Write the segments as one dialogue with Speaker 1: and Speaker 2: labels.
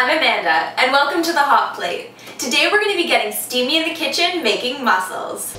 Speaker 1: I'm Amanda, and welcome to the Hot Plate. Today we're going to be getting steamy in the kitchen making mussels.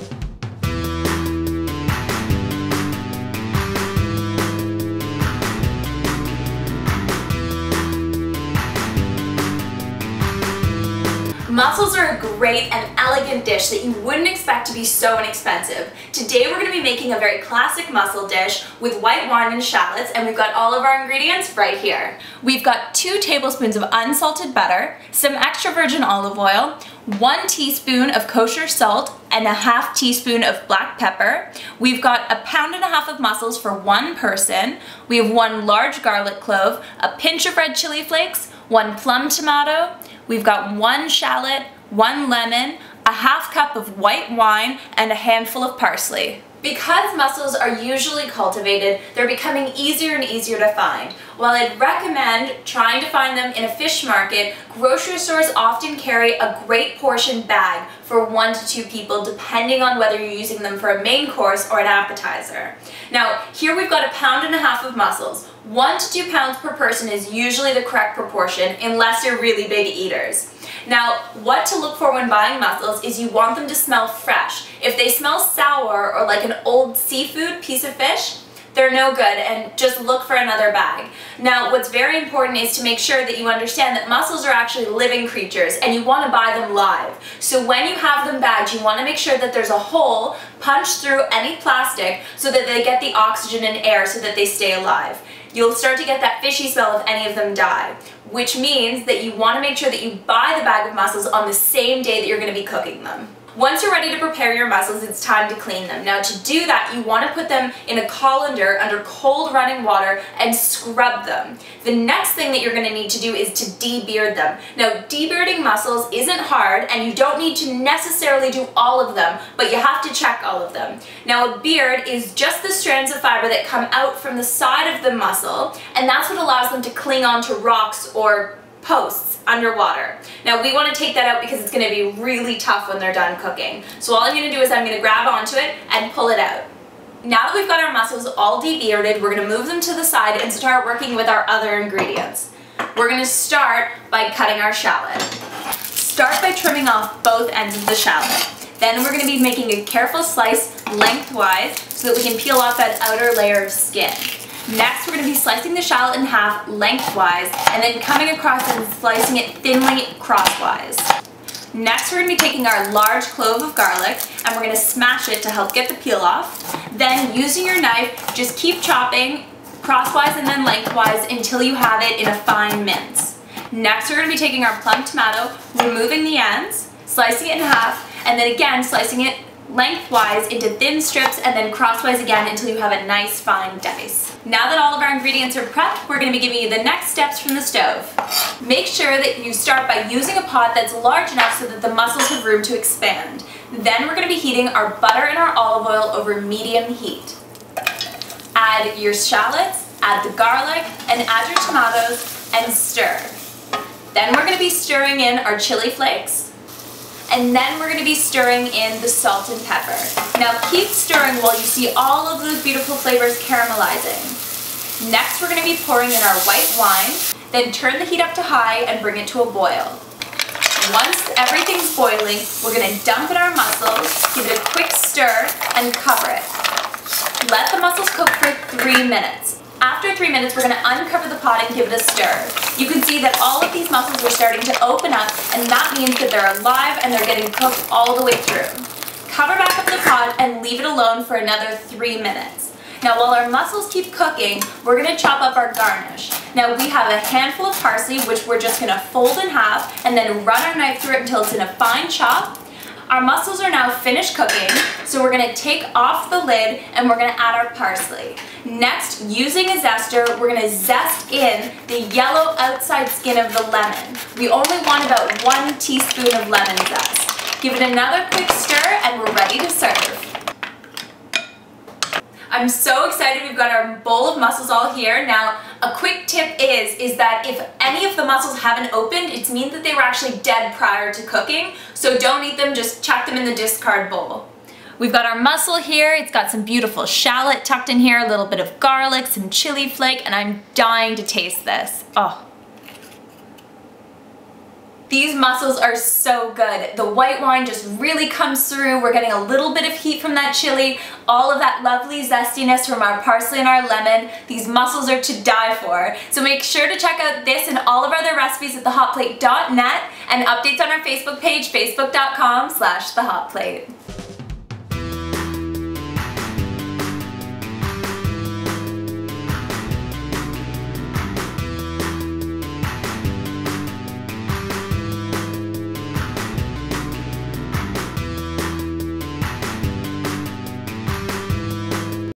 Speaker 1: Mussels are a great and elegant dish that you wouldn't expect to be so inexpensive. Today we're going to be making a very classic mussel dish with white wine and shallots, and we've got all of our ingredients right here. We've got 2 tablespoons of unsalted butter, some extra virgin olive oil, 1 teaspoon of kosher salt, and a ½ teaspoon of black pepper. We've got 1.5 pounds of mussels for 1 person. We have 1 large garlic clove, a pinch of red chili flakes, 1 plum tomato. We've got 1 shallot, 1 lemon, a ½ cup of white wine, and a handful of parsley. Because mussels are usually cultivated, they're becoming easier and easier to find. While I'd recommend trying to find them in a fish market, grocery stores often carry a great portion bag for 1 to 2 people, depending on whether you're using them for a main course or an appetizer. Now, here we've got 1.5 pounds of mussels. 1 to 2 pounds per person is usually the correct proportion, unless you're really big eaters. Now, what to look for when buying mussels is you want them to smell fresh. If they smell sour or like an old seafood piece of fish, they're no good, and just look for another bag. Now, what's very important is to make sure that you understand that mussels are actually living creatures and you want to buy them live. So when you have them bagged, you want to make sure that there's a hole punched through any plastic so that they get the oxygen and air so that they stay alive. You'll start to get that fishy smell if any of them die, which means that you want to make sure that you buy the bag of mussels on the same day that you're going to be cooking them. Once you're ready to prepare your mussels, it's time to clean them. Now, to do that, you want to put them in a colander under cold running water and scrub them. The next thing that you're going to need to do is to debeard them. Now, debearding mussels isn't hard, and you don't need to necessarily do all of them, but you have to check all of them. Now, a beard is just the strands of fiber that come out from the side of the mussel, and that's what allows them to cling onto rocks or posts underwater. Now, we want to take that out because it's going to be really tough when they're done cooking. So all I'm going to do is I'm going to grab onto it and pull it out. Now that we've got our mussels all debearded, we're going to move them to the side and start working with our other ingredients. We're going to start by cutting our shallot. Start by trimming off both ends of the shallot. Then we're going to be making a careful slice lengthwise so that we can peel off that outer layer of skin. Next, we're going to be slicing the shallot in half lengthwise and then coming across and slicing it thinly crosswise. Next, we're going to be taking our large clove of garlic and we're going to smash it to help get the peel off. Then, using your knife, just keep chopping crosswise and then lengthwise until you have it in a fine mince. Next, we're going to be taking our plum tomato, removing the ends, slicing it in half, and then again slicing it lengthwise into thin strips and then crosswise again until you have a nice fine dice. Now that all of our ingredients are prepped, we're going to be giving you the next steps from the stove. Make sure that you start by using a pot that's large enough so that the mussels have room to expand. Then we're going to be heating our butter and our olive oil over medium heat. Add your shallots, add the garlic, and add your tomatoes and stir. Then we're going to be stirring in our chili flakes. And then we're going to be stirring in the salt and pepper. Now keep stirring while you see all of those beautiful flavors caramelizing. Next, we're going to be pouring in our white wine, then turn the heat up to high and bring it to a boil. Once everything's boiling, we're going to dump in our mussels, give it a quick stir, and cover it. Let the mussels cook for 3 minutes. After 3 minutes, we're going to uncover the pot and give it a stir. You can see that all of these mussels are starting to open up, and that means that they're alive and they're getting cooked all the way through. Cover back up the pot and leave it alone for another 3 minutes. Now, while our mussels keep cooking, we're going to chop up our garnish. Now, we have a handful of parsley, which we're just going to fold in half and then run our knife through it until it's in a fine chop. Our mussels are now finished cooking, so we're going to take off the lid and we're going to add our parsley. Next, using a zester, we're going to zest in the yellow outside skin of the lemon. We only want about 1 teaspoon of lemon zest. Give it another quick stir and we're ready to serve. I'm so excited we've got our bowl of mussels all here. Now, a quick tip is that if any of the mussels haven't opened, it means that they were actually dead prior to cooking. So don't eat them, just chuck them in the discard bowl. We've got our mussel here. It's got some beautiful shallot tucked in here, a little bit of garlic, some chili flake, and I'm dying to taste this. Oh. These mussels are so good. The white wine just really comes through. We're getting a little bit of heat from that chili, all of that lovely zestiness from our parsley and our lemon. These mussels are to die for. So make sure to check out this and all of our other recipes at thehotplate.net and updates on our Facebook page, facebook.com/thehotplate.